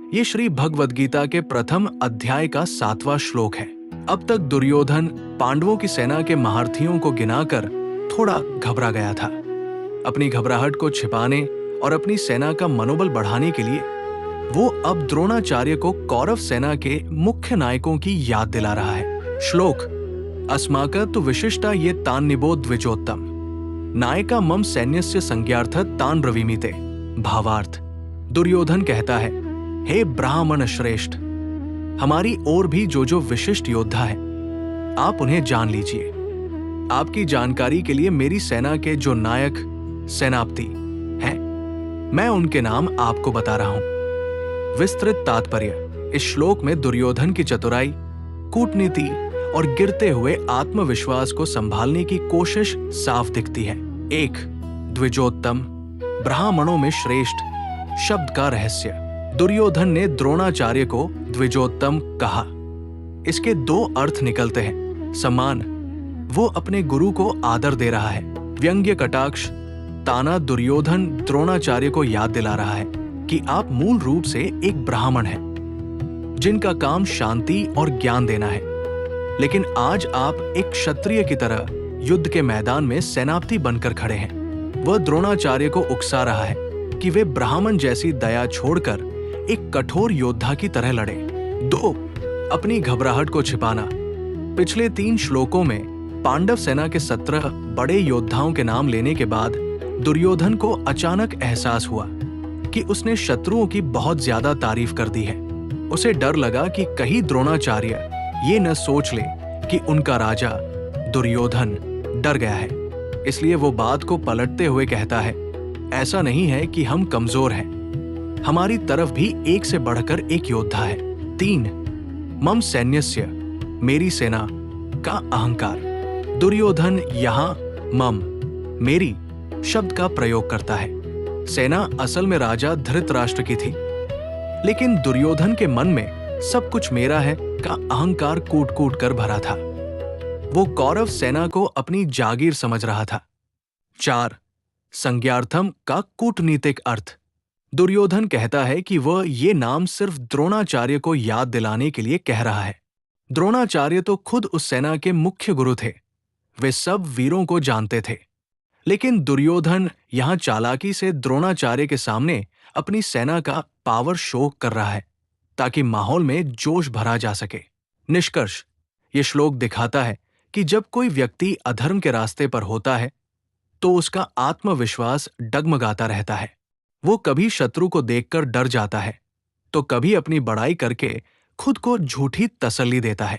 ये श्री भगवद गीता के प्रथम अध्याय का 7वां श्लोक है। अब तक दुर्योधन पांडवों की सेना के महारथियों को गिनाकर थोड़ा घबरा गया था। अपनी घबराहट को छिपाने और अपनी सेना का मनोबल बढ़ाने के लिए वो अब द्रोणाचार्य को कौरव सेना के मुख्य नायकों की याद दिला रहा है। श्लोक: अस्माकं तु विशिष्टा ये तान् निबो द्विजोत्तम नायका मम सैन्यस्य संज्ञार्थ तान् ब्रवीमीते। भावार्थ: दुर्योधन कहता है, हे ब्राह्मण श्रेष्ठ, हमारी ओर भी जो विशिष्ट योद्धा है, आप उन्हें जान लीजिए। आपकी जानकारी के लिए मेरी सेना के जो नायक सेनापति हैं, मैं उनके नाम आपको बता रहा हूं। विस्तृत तात्पर्य: इस श्लोक में दुर्योधन की चतुराई, कूटनीति और गिरते हुए आत्मविश्वास को संभालने की कोशिश साफ दिखती है। 1. द्विजोत्तम, ब्राह्मणों में श्रेष्ठ शब्द का रहस्य। दुर्योधन ने द्रोणाचार्य को द्विजोत्तम कहा। इसके 2 अर्थ निकलते हैं। सम्मान, वो अपने गुरु को आदर दे रहा है। व्यंग्य कटाक्ष, ताना दुर्योधन द्रोणाचार्य को याद दिला रहा है कि आप मूल रूप से एक ब्राह्मण हैं, जिनका काम शांति और ज्ञान देना है। लेकिन आज आप एक क्षत्रिय की तरह युद्ध के मैदान में सेनापति बनकर खड़े हैं। वह द्रोणाचार्य को उकसा रहा है कि वे ब्राह्मण जैसी दया छोड़कर एक कठोर योद्धा की तरह लड़े। 2. अपनी घबराहट को छिपाना। पिछले 3 श्लोकों में पांडव सेना के 17 बड़े योद्धाओं के नाम लेने के बाद दुर्योधन को अचानक एहसास हुआ कि उसने शत्रुओं की बहुत ज्यादा तारीफ कर दी है। उसे डर लगा कि कहीं द्रोणाचार्य ये न सोच ले कि उनका राजा दुर्योधन डर गया है। इसलिए वो बात को पलटते हुए कहता है, ऐसा नहीं है कि हम कमजोर हैं, हमारी तरफ भी एक से बढ़कर एक योद्धा है। 3. मम सैन्यस्य, मेरी सेना का अहंकार। दुर्योधन यहाँ मम, मेरी शब्द का प्रयोग करता है। सेना असल में राजा धृतराष्ट्र की थी, लेकिन दुर्योधन के मन में सब कुछ मेरा है का अहंकार कूट कूट कर भरा था। वो कौरव सेना को अपनी जागीर समझ रहा था। 4. संज्ञार्थम का कूटनीतिक अर्थ। दुर्योधन कहता है कि वह ये नाम सिर्फ द्रोणाचार्य को याद दिलाने के लिए कह रहा है। द्रोणाचार्य तो खुद उस सेना के मुख्य गुरु थे, वे सब वीरों को जानते थे। लेकिन दुर्योधन यहां चालाकी से द्रोणाचार्य के सामने अपनी सेना का पावर शो कर रहा है, ताकि माहौल में जोश भरा जा सके। निष्कर्ष: ये श्लोक दिखाता है कि जब कोई व्यक्ति अधर्म के रास्ते पर होता है तो उसका आत्मविश्वास डगमगाता रहता है। वो कभी शत्रु को देखकर डर जाता है, तो कभी अपनी बड़ाई करके खुद को झूठी तसल्ली देता है।